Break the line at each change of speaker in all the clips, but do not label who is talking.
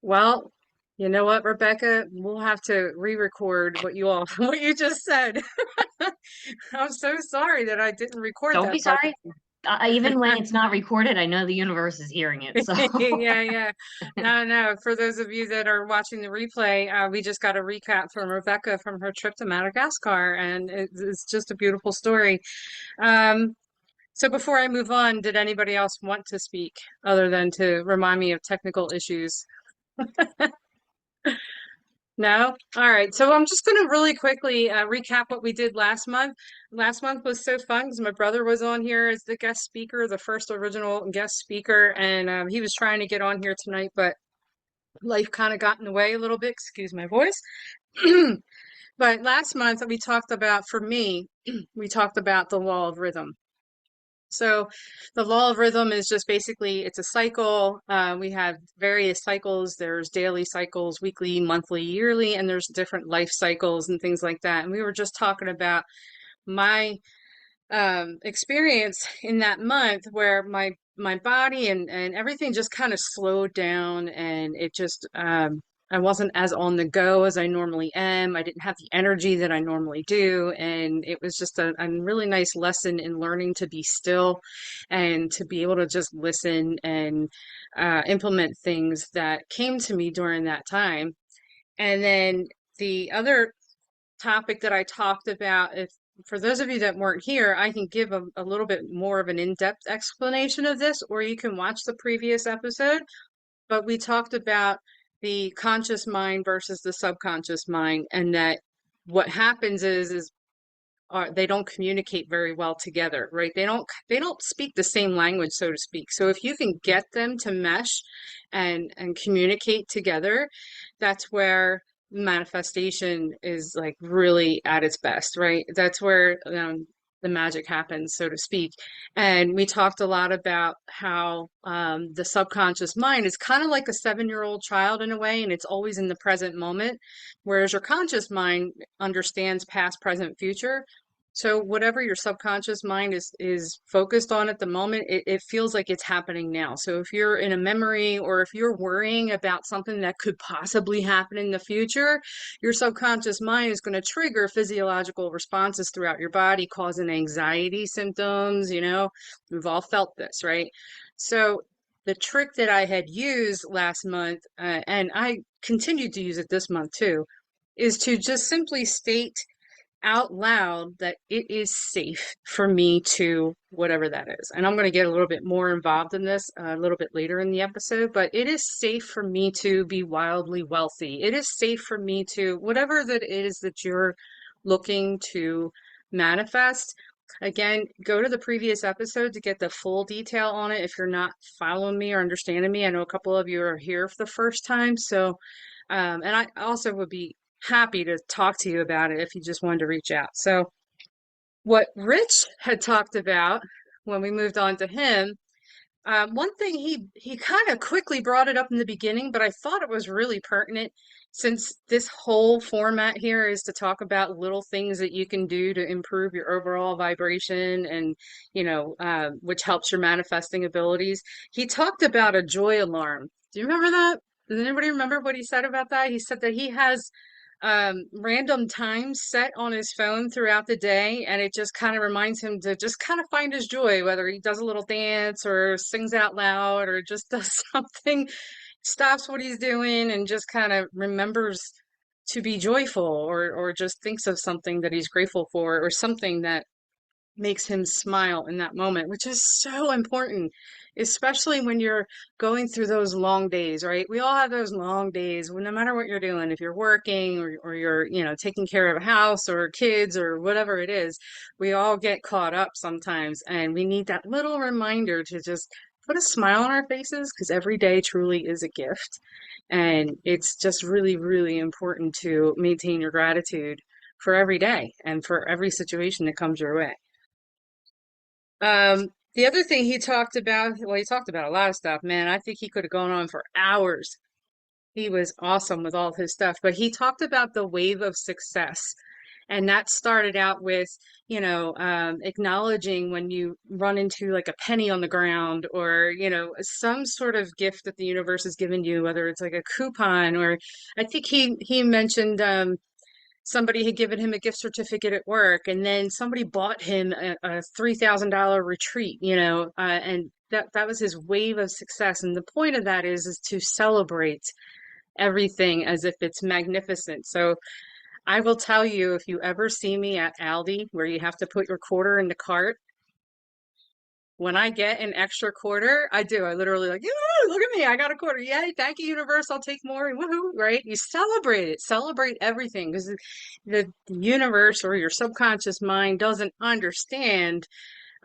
Well, you know what, Rebecca? We'll have to re-record what you all what you just said. I'm so sorry that I didn't record
Don't be
that part.
sorry. Even when it's not recorded, I know the universe is hearing it. So,
Yeah, yeah. No, no. For those of you that are watching the replay, we just got a recap from Rebecca from her trip to Madagascar, and it's just a beautiful story. Um, so before I move on, did anybody else want to speak other than to remind me of technical issues? No? All right. So I'm just going to really quickly recap what we did last month. Last month was so fun because my brother was on here as the guest speaker, the first original guest speaker, and he was trying to get on here tonight, but life kind of got in the way a little bit. Excuse my voice. But last month we talked about, for me, we talked about the law of rhythm. So the law of rhythm is just basically it's a cycle. We have various cycles. There's daily cycles, weekly, monthly, yearly, and there's different life cycles and things like that. And we were just talking about my experience in that month where my body and everything just kind of slowed down and it just I wasn't as on the go as I normally am. I didn't have the energy that I normally do, and it was just a really nice lesson in learning to be still and to be able to just listen and implement things that came to me during that time. And then the other topic that I talked about, if for those of you that weren't here, I can give a little bit more of an in-depth explanation of this, or you can watch the previous episode. But we talked about the conscious mind versus the subconscious mind, and that what happens is they don't communicate very well together, right? They don't speak the same language, so to speak. So if you can get them to mesh and communicate together, that's where manifestation is like really at its best, right? That's where the magic happens, so to speak. And we talked a lot about how the subconscious mind is kind of like a 7-year-old child in a way, and it's always in the present moment, whereas your conscious mind understands past, present, future. So whatever your subconscious mind is focused on at the moment, it feels like it's happening now. So if you're in a memory or if you're worrying about something that could possibly happen in the future, your subconscious mind is going to trigger physiological responses throughout your body, causing anxiety symptoms. We've all felt this, right? So the trick that I had used last month, and I continued to use it this month too, is to just simply state out loud that it is safe for me to whatever that is. And I'm going to get a little bit more involved in this a little bit later in the episode, but it is safe for me to be wildly wealthy. It is safe for me to whatever that is that you're looking to manifest. Again, go to the previous episode to get the full detail on it if you're not following me or understanding me. I know a couple of you are here for the first time, so and I also would be happy to talk to you about it if you just wanted to reach out. So, what Rich had talked about when we moved on to him, one thing he kind of quickly brought it up in the beginning, but I thought it was really pertinent since this whole format here is to talk about little things that you can do to improve your overall vibration and, which helps your manifesting abilities. He talked about a joy alarm. Do you remember that? Does anybody remember what he said about that? He said that he has random times set on his phone throughout the day, and it just kind of reminds him to just kind of find his joy, whether he does a little dance or sings out loud or just does something, stops what he's doing and just kind of remembers to be joyful or just thinks of something that he's grateful for or something that makes him smile in that moment, which is so important, especially when you're going through those long days, right? We all have those long days, no matter what you're doing, if you're working or you're, taking care of a house or kids or whatever it is, we all get caught up sometimes, and we need that little reminder to just put a smile on our faces because every day truly is a gift. And it's just really, really important to maintain your gratitude for every day and for every situation that comes your way. The other thing he talked about, well, he talked about a lot of stuff, man. I think he could have gone on for hours. He was awesome with all his stuff, but he talked about the wave of success. And that started out with, acknowledging when you run into like a penny on the ground, or, some sort of gift that the universe has given you, whether it's like a coupon, or I think he mentioned somebody had given him a gift certificate at work, and then somebody bought him a $3,000 retreat, and that was his wave of success. And the point of that is to celebrate everything as if it's magnificent. So I will tell you, if you ever see me at Aldi where you have to put your quarter in the cart, when I get an extra quarter, I do. I literally like, "Yoo, look at me, I got a quarter. Yay, thank you, universe. I'll take more. Woohoo, right? You celebrate it, celebrate everything, because the universe or your subconscious mind doesn't understand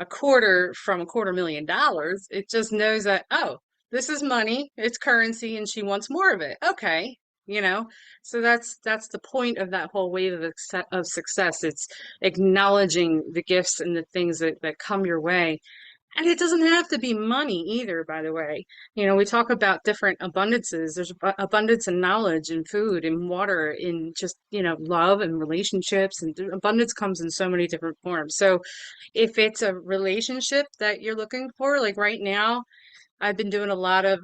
a quarter from $250,000. It just knows that, oh, this is money, it's currency, and she wants more of it. Okay, you know. So that's the point of that whole wave of success. It's acknowledging the gifts and the things that come your way. And it doesn't have to be money either, by the way. We talk about different abundances. There's abundance in knowledge, in food, in water, in just, love and relationships. And abundance comes in so many different forms. So if it's a relationship that you're looking for, like right now, I've been doing a lot of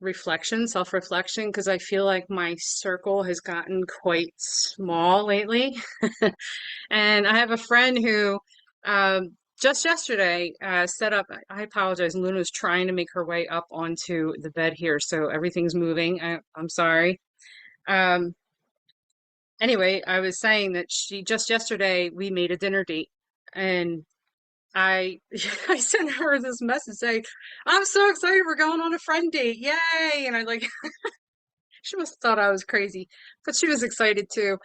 reflection, self-reflection, because I feel like my circle has gotten quite small lately. And I have a friend who just yesterday set up, I apologize, Luna was trying to make her way up onto the bed here, so everything's moving. I'm sorry. Um, anyway, I was saying that she just yesterday we made a dinner date, and I I sent her this message saying, "I'm so excited, we're going on a friend date. Yay!" And I like she must have thought I was crazy, but she was excited too.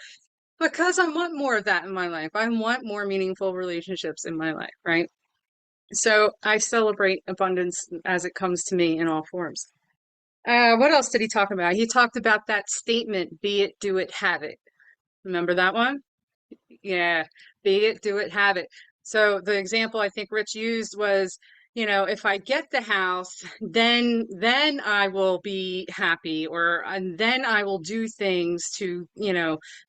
Because I want more of that in my life. I want more meaningful relationships in my life, right? So I celebrate abundance as it comes to me in all forms. What else did he talk about? He talked about that statement, be it, do it, have it. Remember that one? Yeah, be it, do it, have it. So the example I think Rich used was, if I get the house, then I will be happy, or and then I will do things to,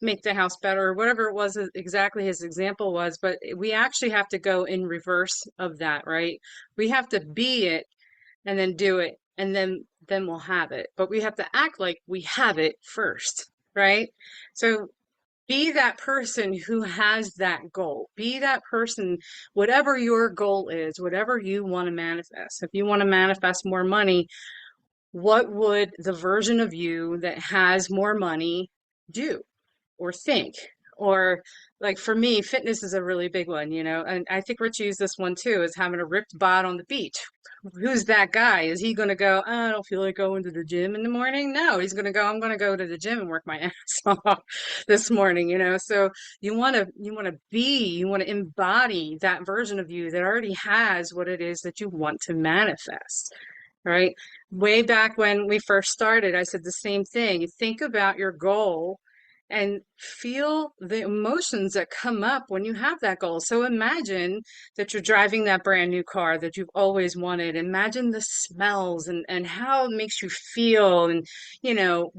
make the house better, or whatever it was exactly his example was. But we actually have to go in reverse of that, right? We have to be it and then do it, and then we'll have it. But we have to act like we have it first, right? So be that person who has that goal. Be that person, whatever your goal is, whatever you want to manifest. If you want to manifest more money, what would the version of you that has more money do or think? Or like for me, fitness is a really big one, and I think Rich used this one too, is having a ripped bod on the beach. Who's that guy? Is he going to go, "Oh, I don't feel like going to the gym in the morning"? No, he's going to go, "I'm going to go to the gym and work my ass off this morning." So you want to embody that version of you that already has what it is that you want to manifest, right? Way back when we first started, I said the same thing. Think about your goal and feel the emotions that come up when you have that goal. So imagine that you're driving that brand new car that you've always wanted. Imagine the smells and how it makes you feel, and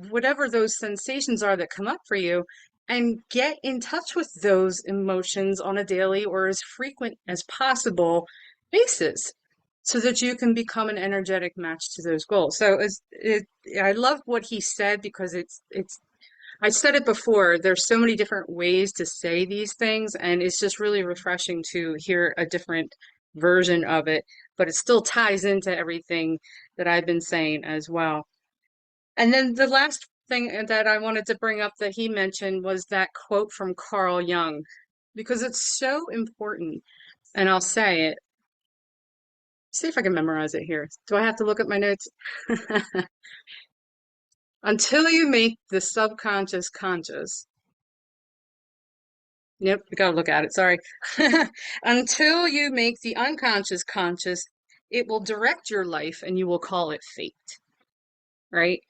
whatever those sensations are that come up for you, and get in touch with those emotions on a daily or as frequent as possible basis, so that you can become an energetic match to those goals. So I love what he said, because it's I said it before, there's so many different ways to say these things, and it's just really refreshing to hear a different version of it, but it still ties into everything that I've been saying as well. And then the last thing that I wanted to bring up that he mentioned was that quote from Carl Jung, because it's so important. And I'll say it. See if I can memorize it here. Do I have to look at my notes? Until you make the subconscious conscious. Yep, we gotta look at it. Sorry. Until you make the unconscious conscious, it will direct your life and you will call it fate, right?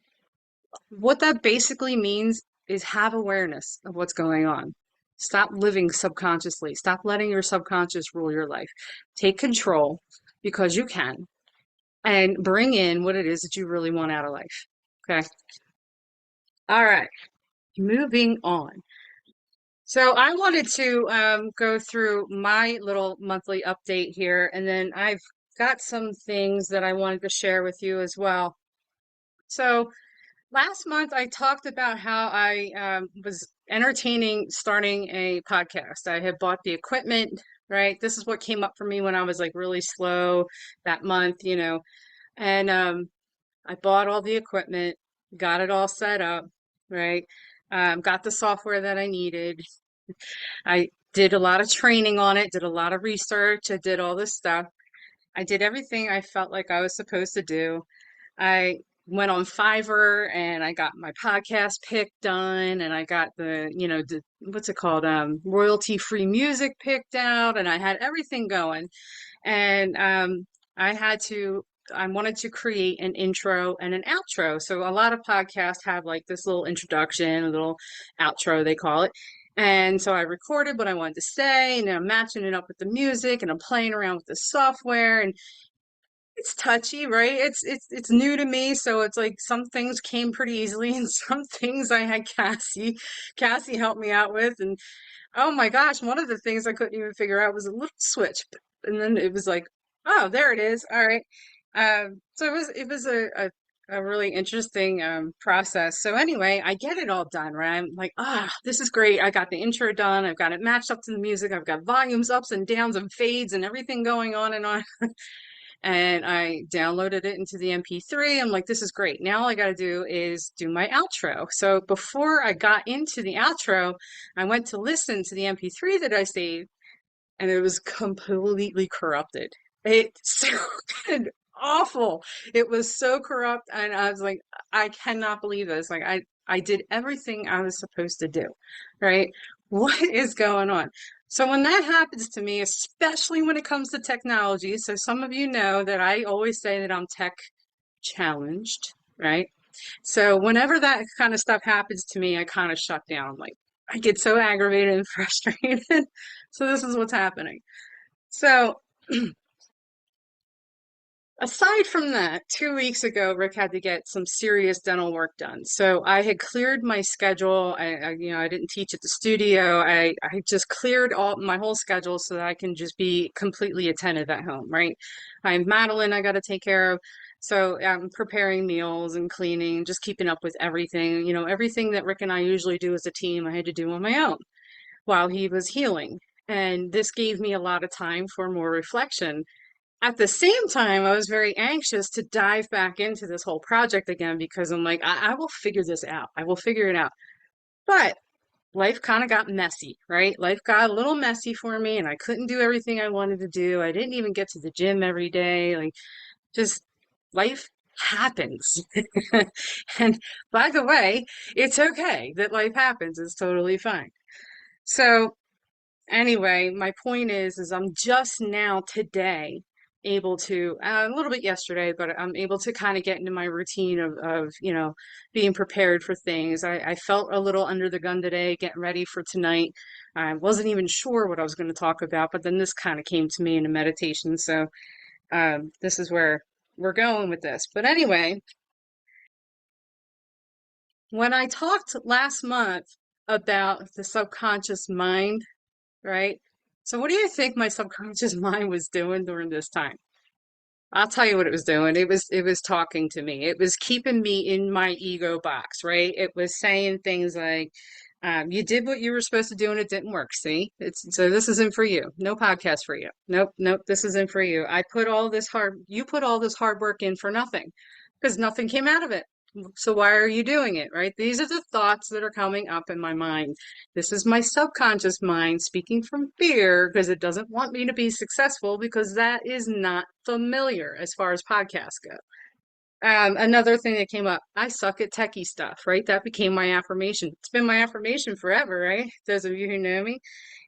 What that basically means is have awareness of what's going on. Stop living subconsciously. Stop letting your subconscious rule your life. Take control, because you can, and bring in what it is that you really want out of life. Okay. All right. Moving on. So I wanted to go through my little monthly update here, and then I've got some things that I wanted to share with you as well. So last month I talked about how I was entertaining starting a podcast. I had bought the equipment, right? This is what came up for me when I was like really slow that month, and I bought all the equipment, got it all set up, right? Got the software that I needed. I did a lot of training on it, did a lot of research, I did all this stuff. I did everything I felt like I was supposed to do. I went on Fiverr and I got my podcast pick done and I got what's it called? Royalty-free music picked out and I had everything going. And I wanted to create an intro and an outro. So a lot of podcasts have like this little introduction, a little outro, they call it. And so I recorded what I wanted to say, and I'm matching it up with the music, and I'm playing around with the software, and it's touchy, right? It's new to me, so it's like some things came pretty easily, and some things I had Cassie helped me out with, and oh my gosh, one of the things I couldn't even figure out was a little switch. And then it was like, oh, there it is. All right. So it was a really interesting process. So anyway, I get it all done, right? I'm like, this is great. I got the intro done. I've got it matched up to the music. I've got volumes, ups and downs and fades and everything going on and on. And I downloaded it into the MP3. I'm like, this is great. Now all I got to do is do my outro. So before I got into the outro, I went to listen to the MP3 that I saved, and it was completely corrupted. It sounded awful. It was so corrupt, and I was like, I cannot believe this. Like I did everything I was supposed to do, right? What is going on? So when that happens to me, especially when it comes to technology, so some of you know that I always say that I'm tech challenged, right? So whenever that kind of stuff happens to me, I kind of shut down. I'm like, I get so aggravated and frustrated. So this is what's happening. So aside from that, 2 weeks ago, Rick had to get some serious dental work done. So I had cleared my schedule. I didn't teach at the studio. I just cleared all my whole schedule so that I can just be completely attentive at home, right? I have Madeline I got to take care of. So I'm preparing meals and cleaning, just keeping up with everything. Everything that Rick and I usually do as a team, I had to do on my own while he was healing. And this gave me a lot of time for more reflection. At the same time, I was very anxious to dive back into this whole project again because I'm like, I will figure this out. I will figure it out. But life kind of got messy, right? Life got a little messy for me and I couldn't do everything I wanted to do. I didn't even get to the gym every day. Like, just life happens. And by the way, it's okay that life happens. It's totally fine. So anyway, my point is I'm just now today able to, a little bit yesterday, but I'm able to kind of get into my routine of being prepared for things. I felt a little under the gun today, getting ready for tonight. I wasn't even sure what I was going to talk about, but then this kind of came to me in a meditation. So this is where we're going with this. But anyway, when I talked last month about the subconscious mind, right? So what do you think my subconscious mind was doing during this time? I'll tell you what it was doing. It was talking to me. It was keeping me in my ego box, right? It was saying things like, you did what you were supposed to do and it didn't work. See? So this isn't for you. No podcast for you. Nope, nope, this isn't for you. You put all this hard work in for nothing because nothing came out of it. So why are you doing it, right? These are the thoughts that are coming up in my mind. This is my subconscious mind speaking from fear because it doesn't want me to be successful because that is not familiar as far as podcasts go. Another thing that came up, I suck at techie stuff, right? That became my affirmation. It's been my affirmation forever, right? Those of you who know me,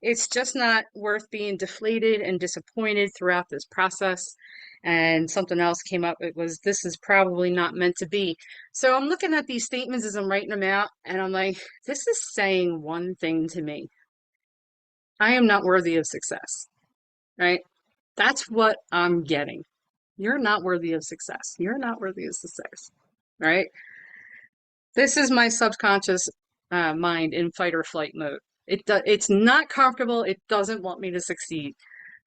it's just not worth being deflated and disappointed throughout this process. And something else came up. It was, this is probably not meant to be. So I'm looking at these statements as I'm writing them out, and I'm like, this is saying one thing to me. I am not worthy of success, right? That's what I'm getting. You're not worthy of success. You're not worthy of success, right? This is my subconscious mind in fight or flight mode. It's not comfortable. It doesn't want me to succeed.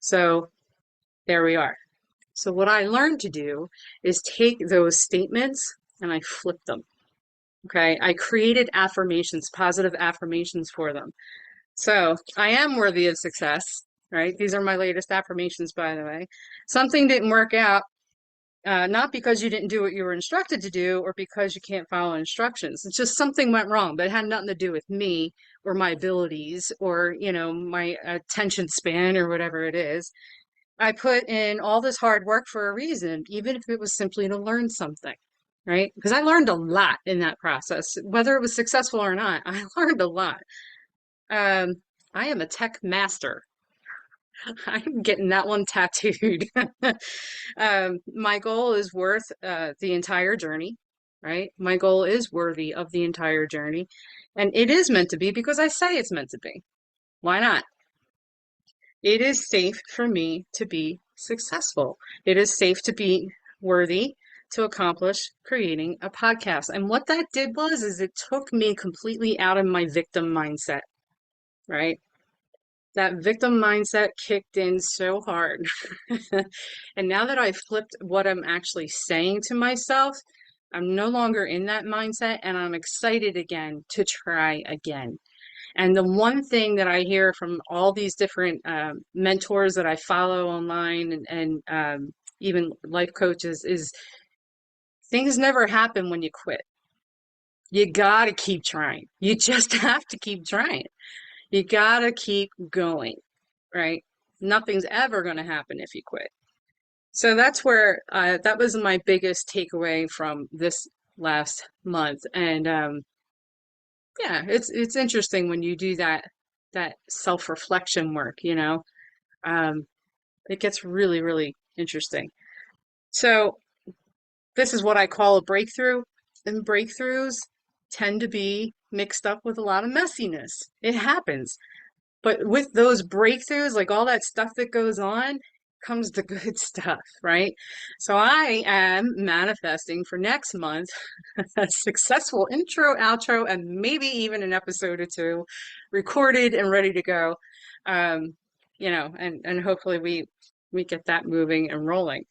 So there we are. So what I learned to do is take those statements and I flip them. Okay. I created affirmations, positive affirmations for them. So I am worthy of success, right? These are my latest affirmations, by the way. Something didn't work out, not because you didn't do what you were instructed to do or because you can't follow instructions. It's just something went wrong, but it had nothing to do with me or my abilities or, my attention span or whatever it is. I put in all this hard work for a reason, even if it was simply to learn something, right? Because I learned a lot in that process, whether it was successful or not. I learned a lot. Um, I am a tech master. I'm getting that one tattooed. My goal is worth the entire journey, right? My goal is worthy of the entire journey. And it is meant to be because I say it's meant to be. Why not? It is safe for me to be successful. It is safe to be worthy to accomplish creating a podcast. And what that did is it took me completely out of my victim mindset, right? That victim mindset kicked in so hard. And now that I've flipped what I'm actually saying to myself, I'm no longer in that mindset and I'm excited again to try again. And the one thing that I hear from all these different mentors that I follow online and even life coaches is things never happen when you quit. You got to keep trying. You just have to keep trying. You got to keep going, right? Nothing's ever going to happen if you quit. So that's where that was my biggest takeaway from this last month. And yeah, it's interesting when you do that self-reflection work, it gets really, really interesting. So this is what I call a breakthrough, and breakthroughs tend to be mixed up with a lot of messiness. It happens. But with those breakthroughs, like all that stuff that goes on, comes the good stuff, right? So I am manifesting for next month a successful intro, outro, and maybe even an episode or two recorded and ready to go. And hopefully we get that moving and rolling.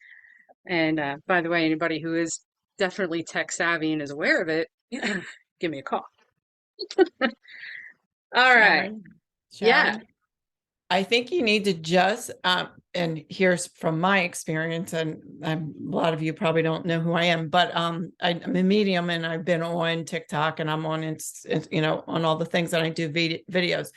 And by the way, anybody who is definitely tech savvy and is aware of it, give me a call. All right.
Sharon,
Yeah.
Sharon, I think you need to just, and here's from my experience, and a lot of you probably don't know who I am, but I'm a medium and I've been on TikTok and I'm on, on all the things that I do videos.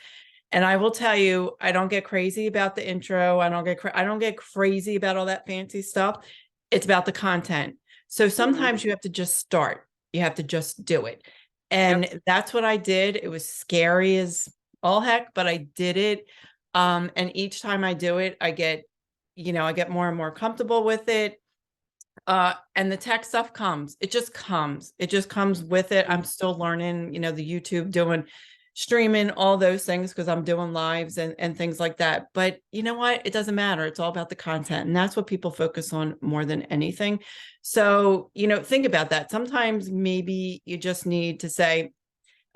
And I will tell you, I don't get crazy about the intro. I don't get crazy about all that fancy stuff. It's about the content. So sometimes you have to just start. You have to just do it. And that's what I did. It was scary as all heck, but I did it. And each time I do it, I get more and more comfortable with it. And the tech stuff comes. It just comes. It just comes with it. I'm still learning, the YouTube, doing streaming, all those things, because I'm doing lives and things like that. But you know what? It doesn't matter. It's all about the content. And that's what people focus on more than anything. So, think about that. Sometimes maybe you just need to say,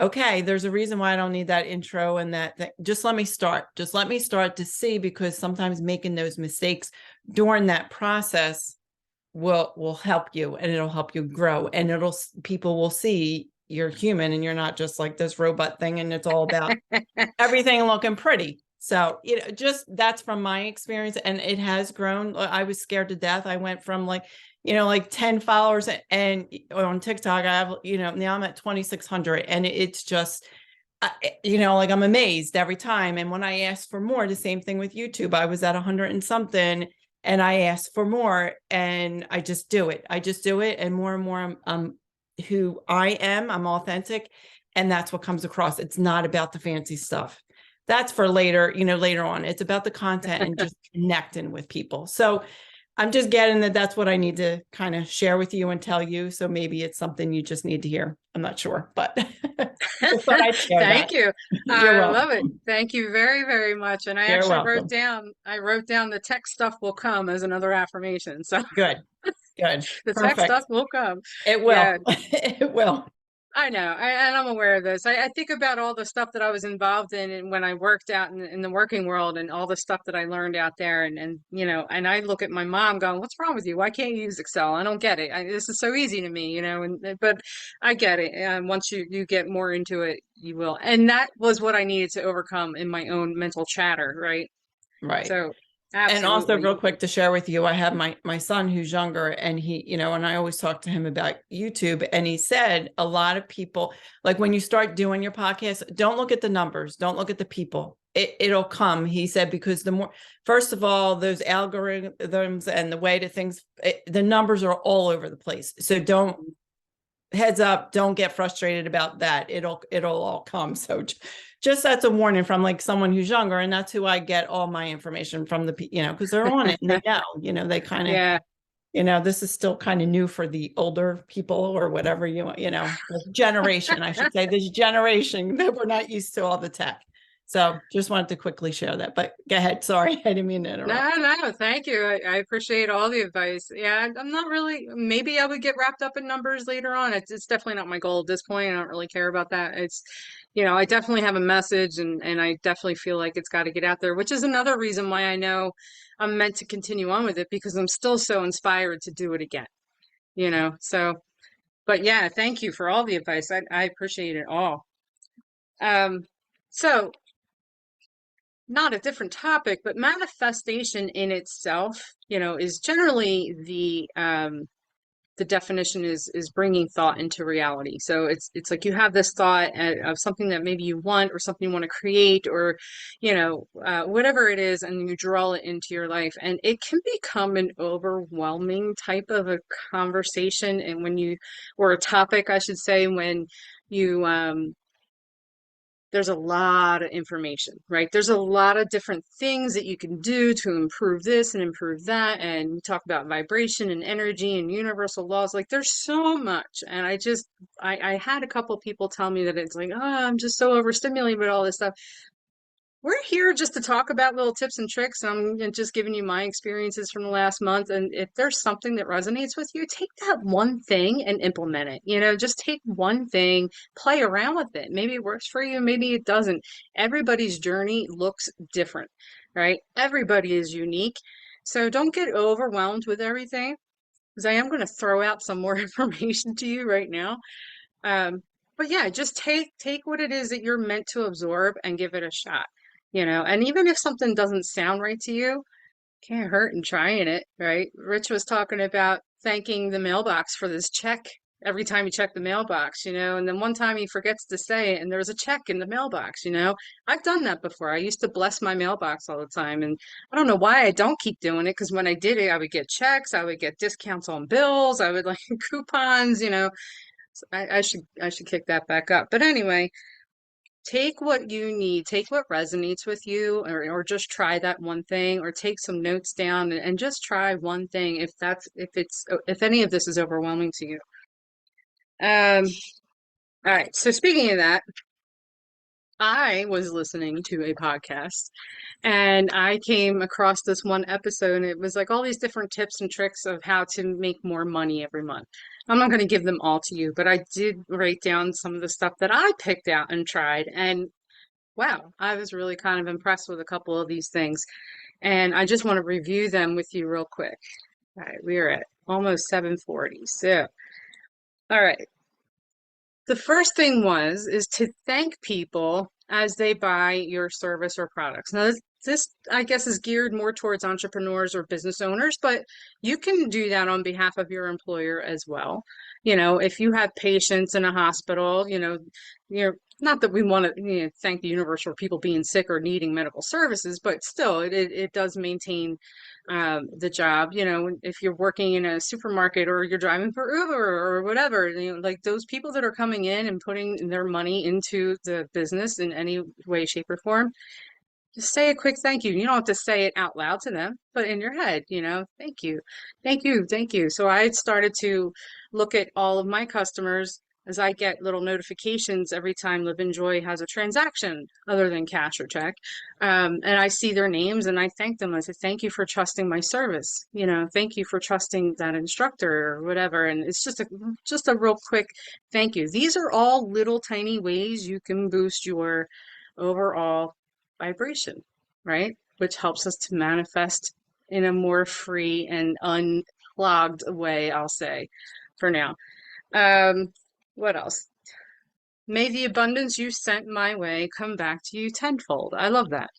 okay, there's a reason why I don't need that intro and that thing. Just let me start. Just let me start to see, because sometimes making those mistakes during that process will help you, and it'll help you grow, and people will see you're human and you're not just like this robot thing and it's all about everything looking pretty. So, just that's from my experience, and it has grown. I was scared to death. I went from like 10 followers and on TikTok, I have, now I'm at 2,600, and it's just, like I'm amazed every time. And when I ask for more, the same thing with YouTube, I was at 100 and something, and I ask for more, and I just do it. And more, I'm who I am. I'm authentic. And that's what comes across. It's not about the fancy stuff. That's for later, later on. It's about the content and just connecting with people. So I'm just getting that's what I need to kind of share with you and tell you. So maybe it's something you just need to hear. I'm not sure, but
Thank you.
You're
I
welcome.
love it. Thank you very, very much. And I
You're
actually
welcome.
wrote down the tech stuff will come as another affirmation. So
Good.
the
Perfect.
tech stuff will come.
It will.
Yeah.
It will.
I know, and I'm aware of this. I think about all the stuff that I was involved in and when I worked out in the working world and all the stuff that I learned out there. And, you know, and I look at my mom going, what's wrong with you? Why can't you use Excel? I don't get it. This is so easy to me, you know, but I get it. And once you get more into it, you will. And that was what I needed to overcome in my own mental chatter, right?
Right.
So
And also
absolutely.
real quick to share with you, I have my son who's younger and he, you know, and I always talk to him about YouTube and he said a lot of people, like when you start doing your podcast, don't look at the numbers, don't look at the people. It'll come, he said, because the more, first of all, those algorithms and the way to things, the numbers are all over the place. So don't, heads up, don't get frustrated about that. It'll all come. So just that's a warning from like someone who's younger, and that's who I get all my information from, the you know, because they're on it and they know, you know, they kind of,
Yeah.
you know, this is still kind of new for the older people or whatever you know, the generation, I should say, this generation that we're not used to all the tech. So just wanted to quickly share that, but go ahead. Sorry, I didn't mean to interrupt.
No, thank you. I appreciate all the advice. Yeah, I'm not really, maybe I would get wrapped up in numbers later on. It's definitely not my goal at this point. I don't really care about that. It's, you know, I definitely have a message and I definitely feel like it's got to get out there, which is another reason why I know I'm meant to continue on with it because I'm still so inspired to do it again, you know? So, but yeah, thank you for all the advice. I appreciate it all. Um, so not a different topic, but manifestation in itself, you know, is generally the definition is bringing thought into reality. So it's like you have this thought of something that maybe you want or something you want to create or, you know, whatever it is, and you draw it into your life, and it can become an overwhelming type of a conversation, and when you or a topic, I should say, when you there's a lot of information, right? There's a lot of different things that you can do to improve this and improve that. And we talk about vibration and energy and universal laws. Like there's so much. And I had a couple people tell me that it's like, oh, I'm just so overstimulated with all this stuff. We're here just to talk about little tips and tricks. And I'm just giving you my experiences from the last month. And if there's something that resonates with you, take that one thing and implement it. You know, just take one thing, play around with it. Maybe it works for you, maybe it doesn't. Everybody's journey looks different, right? Everybody is unique. So don't get overwhelmed with everything because I am going to throw out some more information to you right now. Um, but yeah, just take what it is that you're meant to absorb and give it a shot, you know. And even if something doesn't sound right to you, can't hurt in trying it, right? Rich was talking about thanking the mailbox for this check every time you check the mailbox, you know, and then one time he forgets to say it and there was a check in the mailbox, you know. I've done that before. I used to bless my mailbox all the time, and I don't know why I don't keep doing it because when I did it, I would get checks, I would get discounts on bills, I would like coupons, you know. I should kick that back up. But anyway, take what you need, take what resonates with you, or just try that one thing, or take some notes down and just try one thing if any of this is overwhelming to you. Um, all right. So speaking of that, I was listening to a podcast and I came across this one episode and it was like all these different tips and tricks of how to make more money every month. I'm not going to give them all to you, but I did write down some of the stuff that I picked out and tried. And wow, I was really kind of impressed with a couple of these things. And I just want to review them with you real quick. All right, we are at almost 7:40. So, all right. The first thing is to thank people as they buy your service or products. Now, this, I guess, is geared more towards entrepreneurs or business owners, but you can do that on behalf of your employer as well. You know, if you have patients in a hospital, you're not that we want to thank the universe for people being sick or needing medical services, but still, it does maintain the job. You know, if you're working in a supermarket or you're driving for Uber or whatever, like those people that are coming in and putting their money into the business in any way, shape, or form, just say a quick thank you. You don't have to say it out loud to them, but in your head, thank you, thank you, thank you. So I started to look at all of my customers as I get little notifications every time Live Enjoy has a transaction other than cash or check. And I see their names and I thank them. I say, thank you for trusting my service. You know, thank you for trusting that instructor or whatever. And it's just a real quick thank you. These are all little tiny ways you can boost your overall vibration, right? Which helps us to manifest in a more free and unclogged way, I'll say, for now. What else? May the abundance you sent my way come back to you tenfold. I love that.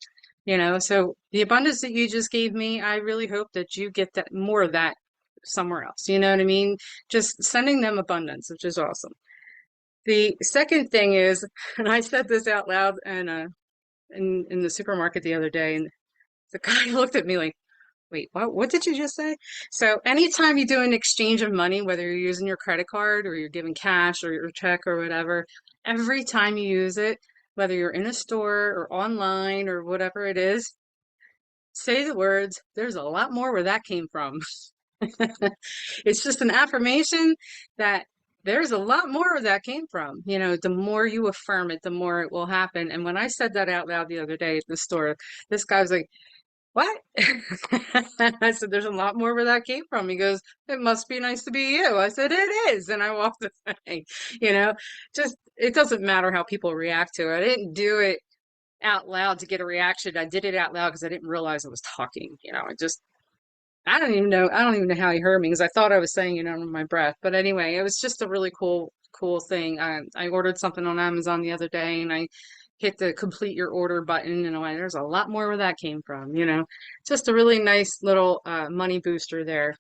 You know, so the abundance that you just gave me, I really hope that you get that more of that somewhere else. You know what I mean? Just sending them abundance, which is awesome. The second thing is, and I said this out loud and in the supermarket the other day, and the guy looked at me like, wait, what did you just say? So anytime you do an exchange of money, whether you're using your credit card or you're giving cash or your check or whatever, every time you use it, whether you're in a store or online or whatever it is, say the words, there's a lot more where that came from. It's just an affirmation that there's a lot more where that came from. You know, the more you affirm it, the more it will happen. And when I said that out loud the other day at the store, this guy was like, what? I said, there's a lot more where that came from. He goes, it must be nice to be you. I said, it is. And I walked away. You know, just, it doesn't matter how people react to it. I didn't do it out loud to get a reaction. I did it out loud because I didn't realize I was talking. You know, I don't even know. I don't even know how he heard me because I thought I was saying it under my breath. But anyway, it was just a really cool thing. I ordered something on Amazon the other day and I hit the complete your order button and there's a lot more where that came from, you know, just a really nice little money booster there.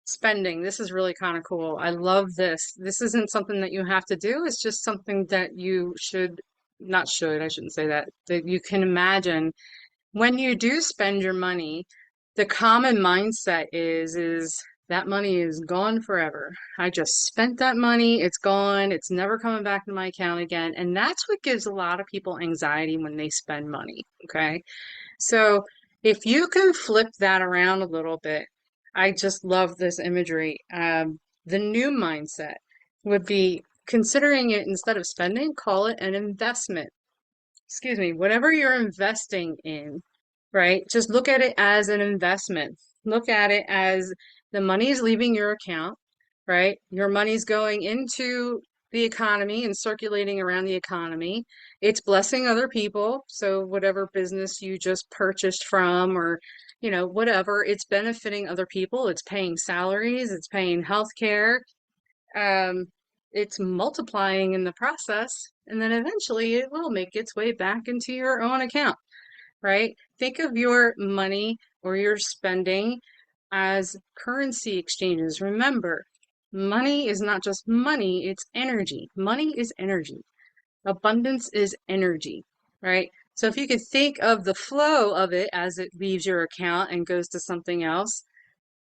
Spending. This is really kind of cool. I love this. This isn't something that you have to do. It's just something that you I shouldn't say that you can imagine when you do spend your money, the common mindset is that money is gone forever. I just spent that money. It's gone. It's never coming back to my account again. And that's what gives a lot of people anxiety when they spend money. Okay. So if you can flip that around a little bit, I just love this imagery. The new mindset would be considering it instead of spending, call it an investment. Excuse me, whatever you're investing in, right? Just look at it as an investment. Look at it as the money is leaving your account, right? Your money's going into the economy and circulating around the economy. It's blessing other people. So whatever business you just purchased from or, you know, whatever, it's benefiting other people. It's paying salaries, it's paying health care. It's multiplying in the process, and then eventually it will make its way back into your own account, right? Think of your money or your spending as currency exchanges. Remember, money is not just money, it's energy. Money is energy. Abundance is energy, right? So if you could think of the flow of it as it leaves your account and goes to something else,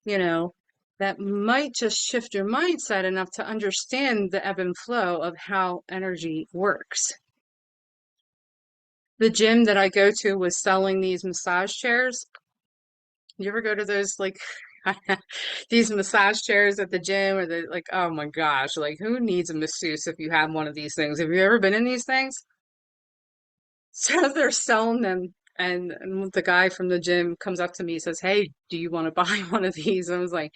you know, that might just shift your mindset enough to understand the ebb and flow of how energy works. The gym that I go to was selling these massage chairs. You ever go to those like these massage chairs at the gym or the like, oh my gosh, like who needs a masseuse if you have one of these things? Have you ever been in these things? So they're selling them and the guy from the gym comes up to me and says, hey, do you want to buy one of these? I was like,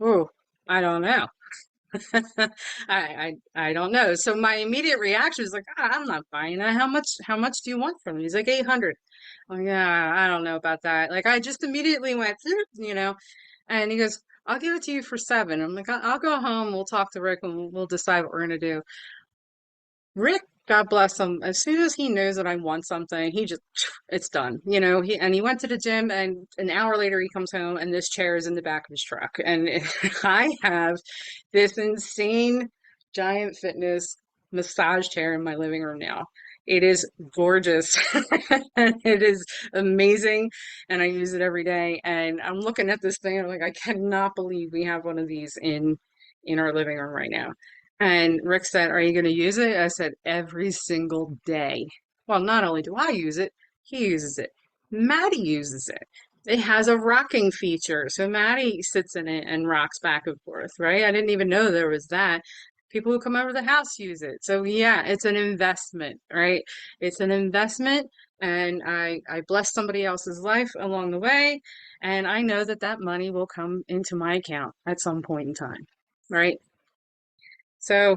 oh, I don't know. I don't know. So my immediate reaction was like, I'm not buying that. How much do you want from me? He's like 800. Oh yeah, I don't know about that. Like I just immediately went, you know, and he goes, I'll give it to you for 7. I'm like, I'll go home. We'll talk to Rick and we'll decide what we're gonna do. Rick, God bless him, as soon as he knows that I want something, he just, it's done. You know, he went to the gym and an hour later he comes home and this chair is in the back of his truck. And I have this insane giant fitness massage chair in my living room now. It is gorgeous. It is amazing. And I use it every day. And I'm looking at this thing, I'm like, I cannot believe we have one of these in our living room right now. And Rick said, are you going to use it? I said, every single day. Well, not only do I use it, he uses it. Maddie uses it. It has a rocking feature. So Maddie sits in it and rocks back and forth, right? I didn't even know there was that. People who come over the house use it. So yeah, it's an investment, right? It's an investment, and I bless somebody else's life along the way, and I know that that money will come into my account at some point in time, right? So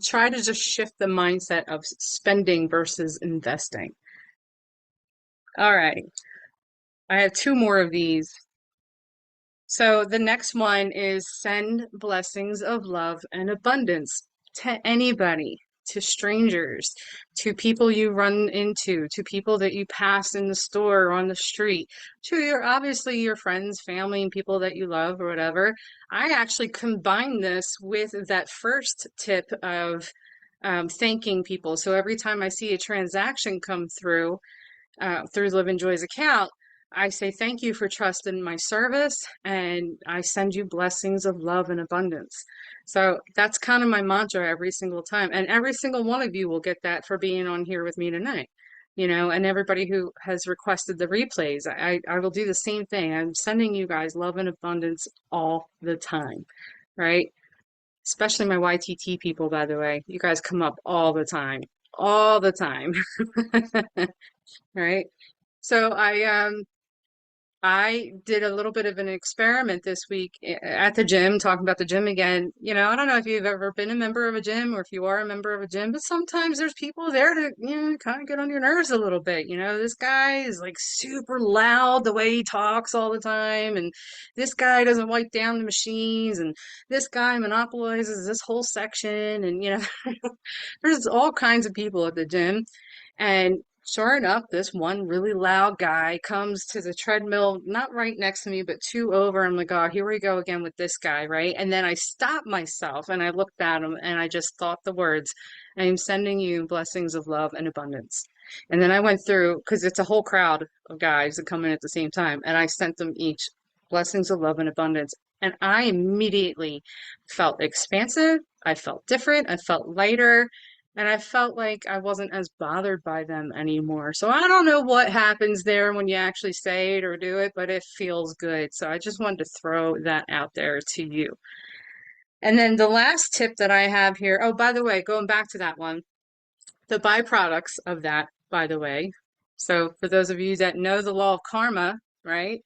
try to just shift the mindset of spending versus investing. All right. I have two more of these. So the next one is send blessings of love and abundance to anybody, to strangers, to people you run into, to people that you pass in the store or on the street, to your obviously your friends, family, and people that you love or whatever. I actually combine this with that first tip of thanking people. So every time I see a transaction come through Live and Joy's account, I say thank you for trusting my service, and I send you blessings of love and abundance. So that's kind of my mantra every single time. And every single one of you will get that for being on here with me tonight. And everybody who has requested the replays, I will do the same thing. I'm sending you guys love and abundance all the time, right? Especially my YTT people, by the way. You guys come up all the time, right? So I did a little bit of an experiment this week at the gym, talking about the gym again. I don't know if you've ever been a member of a gym or if you are a member of a gym, but sometimes there's people there to, kind of get on your nerves a little bit. This guy is like super loud the way he talks all the time, and this guy doesn't wipe down the machines, and this guy monopolizes this whole section, and there's all kinds of people at the gym. And sure enough, this one really loud guy comes to the treadmill, not right next to me, but two over. I'm like, oh, here we go again with this guy, right? And then I stopped myself and I looked at him and I just thought the words, I am sending you blessings of love and abundance. And then I went through, because it's a whole crowd of guys that come in at the same time, and I sent them each blessings of love and abundance. And I immediately felt expansive. I felt different. I felt lighter. And I felt like I wasn't as bothered by them anymore. So I don't know what happens there when you actually say it or do it, but it feels good. So I just wanted to throw that out there to you. And then the last tip that I have here, oh, by the way, going back to that one, the byproducts of that, by the way. So for those of you that know the law of karma, right?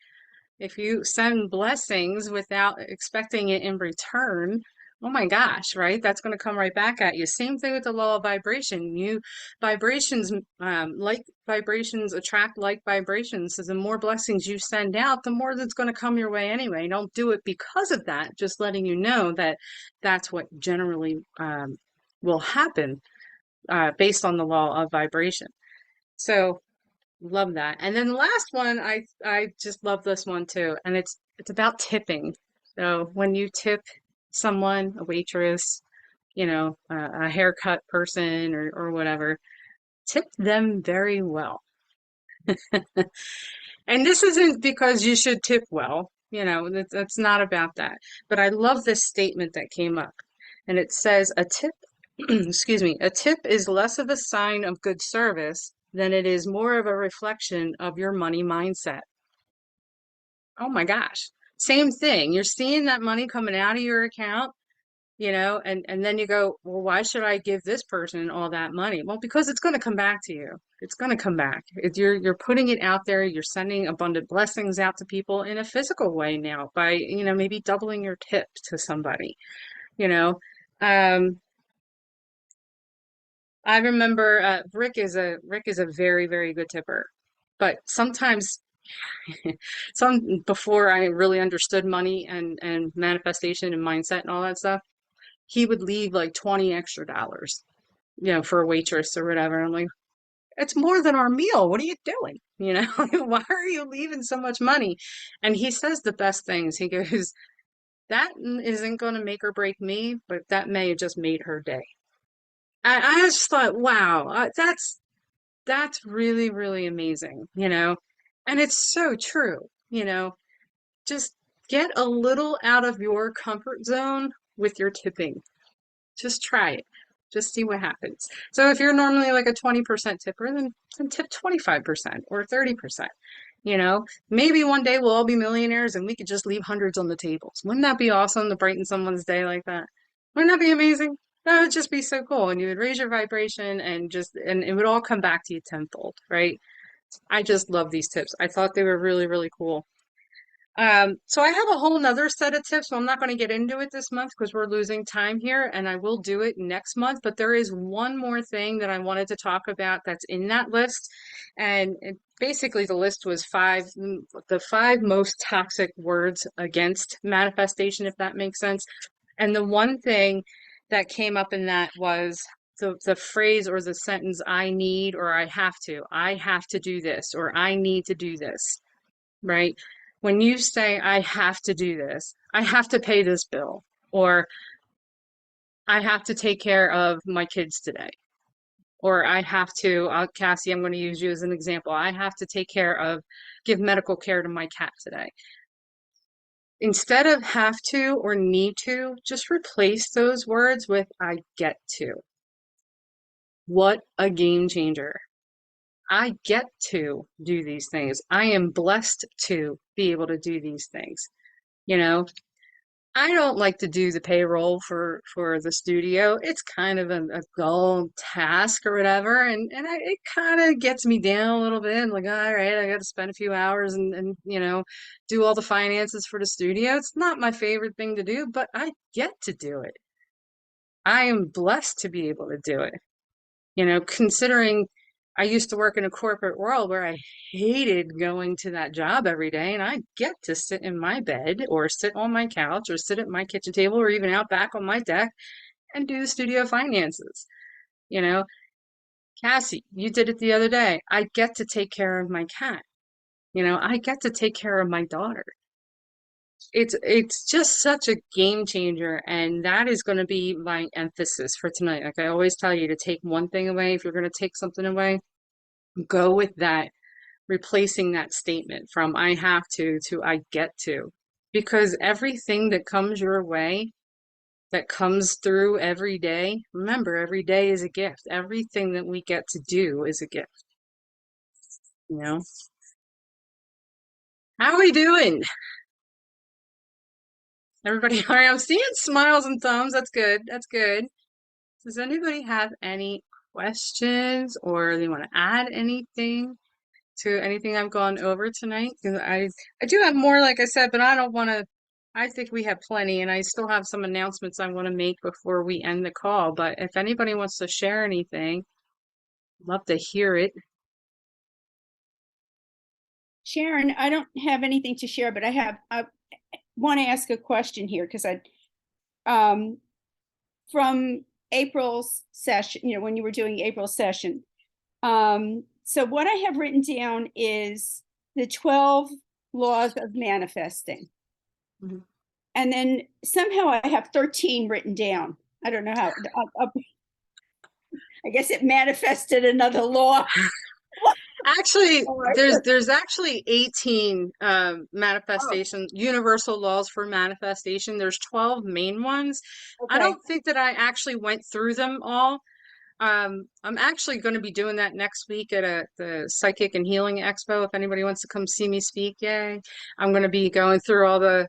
If you send blessings without expecting it in return, oh my gosh, right? That's going to come right back at you. Same thing with the law of vibration. Like vibrations attract like vibrations. So the more blessings you send out, the more that's going to come your way anyway. Don't do it because of that. Just letting you know that that's what generally will happen based on the law of vibration. So love that. And then the last one, I just love this one too, and it's about tipping. So when you tip someone, a waitress, a haircut person or whatever, tip them very well. And this isn't because you should tip well, that's not about that. But I love this statement that came up, and it says a tip, excuse me, a tip is less of a sign of good service than it is more of a reflection of your money mindset. Oh my gosh. Same thing. You're seeing that money coming out of your account, and then you go, well, why should I give this person all that money? Well, because it's going to come back to you. It's going to come back. You're putting it out there. You're sending abundant blessings out to people in a physical way now by, maybe doubling your tip to somebody, you know. Um, I remember Rick is a very, very good tipper, but sometimes before I really understood money and manifestation and mindset and all that stuff, he would leave like 20 extra dollars, for a waitress or whatever. I'm like, it's more than our meal. What are you doing? Why are you leaving so much money? And he says the best things. He goes, that isn't going to make or break me, but that may have just made her day. I just thought, wow, that's really, really amazing, and it's so true, just get a little out of your comfort zone with your tipping. Just try it. Just see what happens. So if you're normally like a 20% tipper, then tip 25% or 30%. You know, maybe one day we'll all be millionaires and we could just leave hundreds on the tables. Wouldn't that be awesome to brighten someone's day like that? Wouldn't that be amazing? That would just be so cool. And you would raise your vibration and it would all come back to you tenfold, right? I just love these tips. I thought they were really, really cool. So I have a whole nother set of tips. So I'm not going to get into it this month because we're losing time here, and I will do it next month. But there is one more thing that I wanted to talk about that's in that list. And basically the list was the 5 most toxic words against manifestation, if that makes sense. And the one thing that came up in that was the phrase or the sentence, I need, or I have to do this, or I need to do this, right? When you say, I have to do this, I have to pay this bill, or I have to take care of my kids today, or I have to, Cassie, I'm going to use you as an example. I have to give medical care to my cat today. Instead of have to or need to, just replace those words with I get to. What a game changer. I get to do these things. I am blessed to be able to do these things. You know, I don't like to do the payroll for the studio. It's kind of a dull task or whatever, and it kind of gets me down a little bit. I'm like, all right, I got to spend a few hours and do all the finances for the studio. It's not my favorite thing to do, but I get to do it. I am blessed to be able to do it. Considering I used to work in a corporate world where I hated going to that job every day, and I get to sit in my bed or sit on my couch or sit at my kitchen table or even out back on my deck and do the studio finances. Cassie, you did it the other day. I get to take care of my cat. I get to take care of my daughter. It's just such a game changer, and that is going to be my emphasis for tonight. Like I always tell you, to take one thing away, if you're going to take something away, go with that, replacing that statement from I have to I get to. Because everything that comes your way, that comes through every day, remember, every day is a gift. Everything that we get to do is a gift. How are we doing? Everybody, all right, I'm seeing smiles and thumbs. That's good. That's good. Does anybody have any questions or they want to add anything to anything I've gone over tonight? Because I do have more, like I said, but I don't want to. I think we have plenty, and I still have some announcements I want to make before we end the call. But if anybody wants to share anything, I'd love to hear it.
Sharon, I don't have anything to share, but I want to ask a question here because from April's session, when you were doing April's session. So what I have written down is the 12 laws of manifesting. Mm-hmm. And then somehow I have 13 written down. I don't know how. I guess it manifested another law.
Actually, there's actually 18 manifestation, universal laws for manifestation. There's 12 main ones. Okay. I don't think that I actually went through them all. I'm actually going to be doing that next week at the Psychic and Healing Expo. If anybody wants to come see me speak, yay. I'm going to be going through all the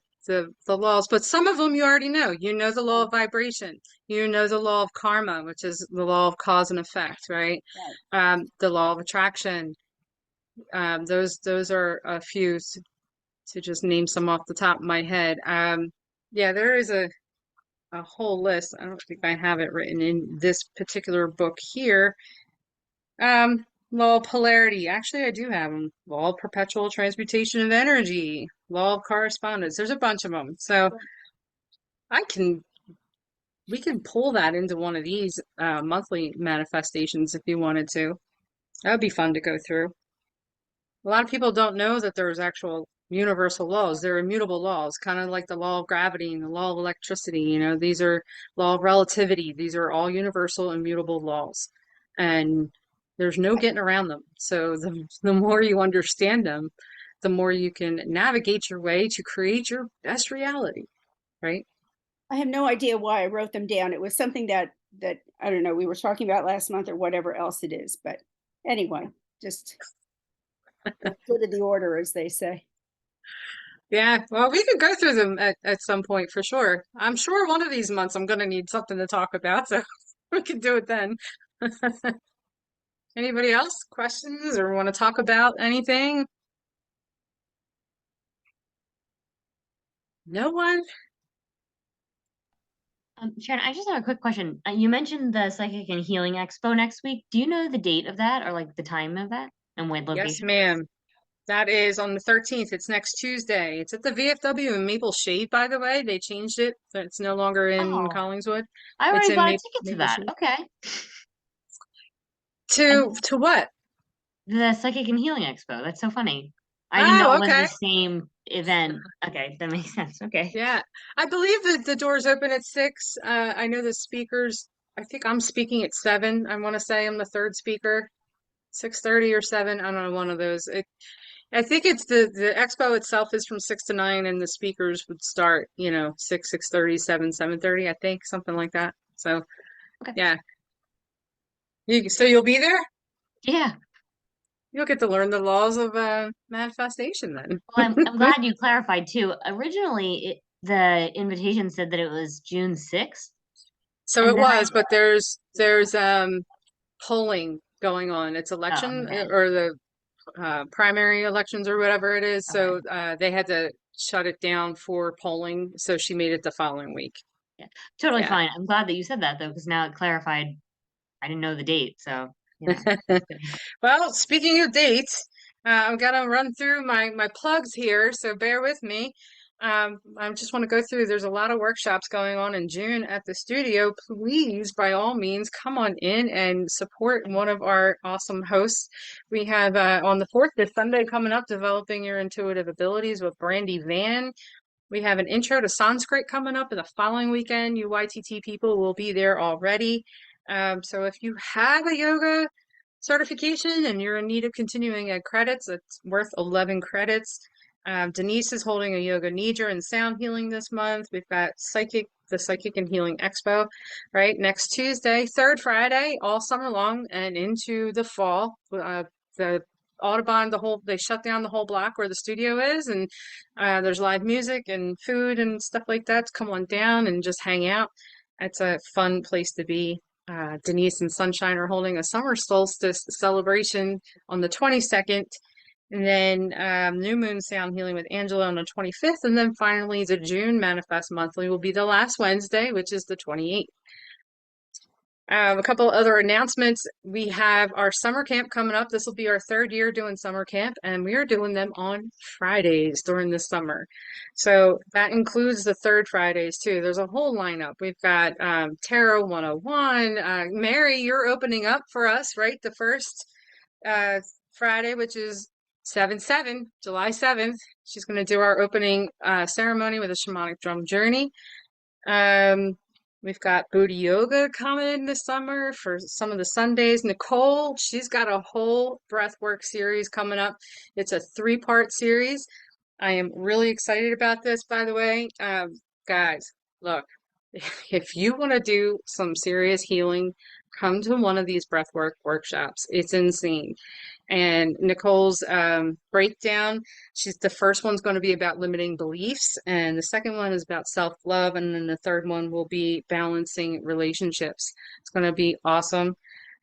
laws, but some of them you already know. You know the law of vibration. You know the law of karma, which is the law of cause and effect, right? The law of attraction. Those are a few to just name some off the top of my head. Yeah, there is a whole list. I don't think I have it written in this particular book here. Law of polarity. Actually, I do have them. Law of perpetual transmutation of energy. Law of correspondence. There's a bunch of them. So we can pull that into one of these monthly manifestations if you wanted to. That would be fun to go through. A lot of people don't know that there's actual universal laws. They're immutable laws, kind of like the law of gravity and the law of electricity. These are law of relativity. These are all universal, immutable laws. And there's no getting around them. So the more you understand them, the more you can navigate your way to create your best reality, right?
I have no idea why I wrote them down. It was something that I don't know, we were talking about last month or whatever else it is. But anyway, just... Good of the order, as they say.
Yeah, well, we could go through them at some point for sure. I'm sure one of these months I'm going to need something to talk about, so we can do it then. Anybody else? Questions or want to talk about anything? No one?
Sharon, I just have a quick question. You mentioned the Psychic and Healing Expo next week. Do you know the date of that or like the time of that and what
Yes,
location?
ma'am. That is on the 13th. It's next Tuesday. It's at the VFW in Maple Shade, by the way. They changed it, so it's no longer in
Oh,
Collingswood.
I
It's
already
in
bought a ticket to
Maple
that.
Shade.
Okay. I
To what?
The Psychic and Healing Expo. That's so funny. I didn't know
Oh,
it was
okay.
the same event. Okay, that makes sense. Okay.
Yeah. I believe that the doors open at 6. I know the speakers, I think I'm speaking at 7. I want to say I'm the third speaker. 6:30 or 7. I don't know, one of those. I think it's the expo itself is from 6 to 9 and the speakers would start, 6, 6:30, 7, 7:30, I think, something like that. So,
Okay.
yeah. So you'll be there?
Yeah.
You'll get to learn the laws of manifestation then.
Well, I'm glad you clarified too. Originally, the invitation said that it was June 6th,
So
and
it
then
was, but there's polling going on. It's
oh,
election
okay.
or the primary elections or whatever it is.
Okay.
So they had to shut it down for polling. So she made it the following week.
Yeah. Totally
Yeah.
fine. I'm glad that you said that though, because now it clarified. I didn't know the date, so that's good.
Well, speaking of dates, I'm gonna run through my plugs here, so bear with me. I just want to go through. There's a lot of workshops going on in June at the studio. Please, by all means, come on in and support one of our awesome hosts. We have on the 4th, this Sunday coming up, Developing Your Intuitive Abilities with Brandy Van. We have an intro to Sanskrit coming up the following weekend. You YTT people will be there already. So if you have a yoga certification and you're in need of continuing ed credits, it's worth 11 credits. Denise is holding a yoga nidra and sound healing this month. We've got the Psychic and Healing Expo, right? Next Tuesday, third Friday, all summer long and into the fall. The Audubon, they shut down the whole block where the studio is, and there's live music and food and stuff like that. Come on down and just hang out. It's a fun place to be. Denise and Sunshine are holding a summer solstice celebration on the 22nd. And then New Moon Sound Healing with Angela on the 25th. And then finally, the June Manifest Monthly will be the last Wednesday, which is the 28th. A couple other announcements. We have our summer camp coming up. This will be our third year doing summer camp, and we are doing them on Fridays during the summer. So that includes the third Fridays too. There's a whole lineup. We've got Tarot 101. Mary, you're opening up for us, right? The first Friday, which is 7/7, July 7th. She's going to do our opening ceremony with a shamanic drum journey. We've got Booty Yoga coming in this summer for some of the Sundays. Nicole, she's got a whole breathwork series coming up. It's a 3-part series. I am really excited about this, by the way. Guys, look, if you want to do some serious healing, come to one of these breathwork workshops. It's insane. And Nicole's breakdown, the first one's going to be about limiting beliefs, and the second one is about self-love, and then the third one will be balancing relationships. It's going to be awesome.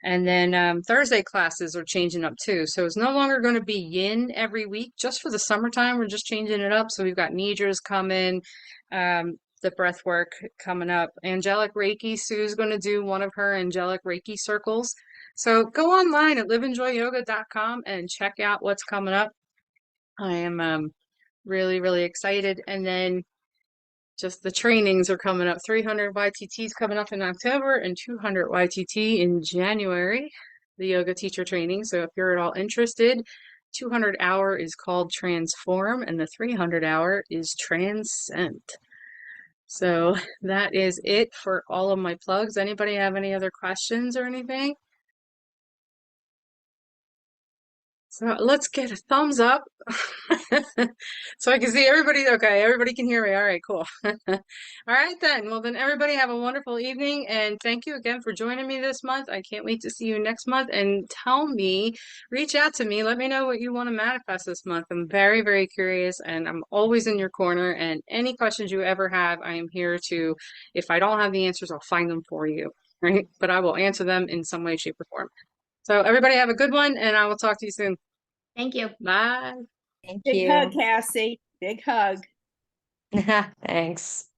And then Thursday classes are changing up too. So it's no longer going to be yin every week. Just for the summertime, we're just changing it up. So we've got nidras coming, the breath work coming up. Angelic Reiki, Sue's going to do one of her angelic Reiki circles. So go online at liveenjoyyoga.com and check out what's coming up. I am really, really excited. And then just the trainings are coming up. 300 YTTs coming up in October and 200 YTT in January, the yoga teacher training. So if you're at all interested, 200 hour is called Transform and the 300 hour is Transcend. So that is it for all of my plugs. Anybody have any other questions or anything? So let's get a thumbs up so I can see everybody. Okay, everybody can hear me. All right, cool. All right, then. Well, then, everybody have a wonderful evening. And thank you again for joining me this month. I can't wait to see you next month. And reach out to me. Let me know what you want to manifest this month. I'm very, very curious and I'm always in your corner. And any questions you ever have, I am here to, if I don't have the answers, I'll find them for you. Right? But I will answer them in some way, shape, or form. So everybody have a good one, and I will talk to you soon.
Thank you.
Bye.
Thank
Big
you.
hug, Cassie. Big hug.
Thanks.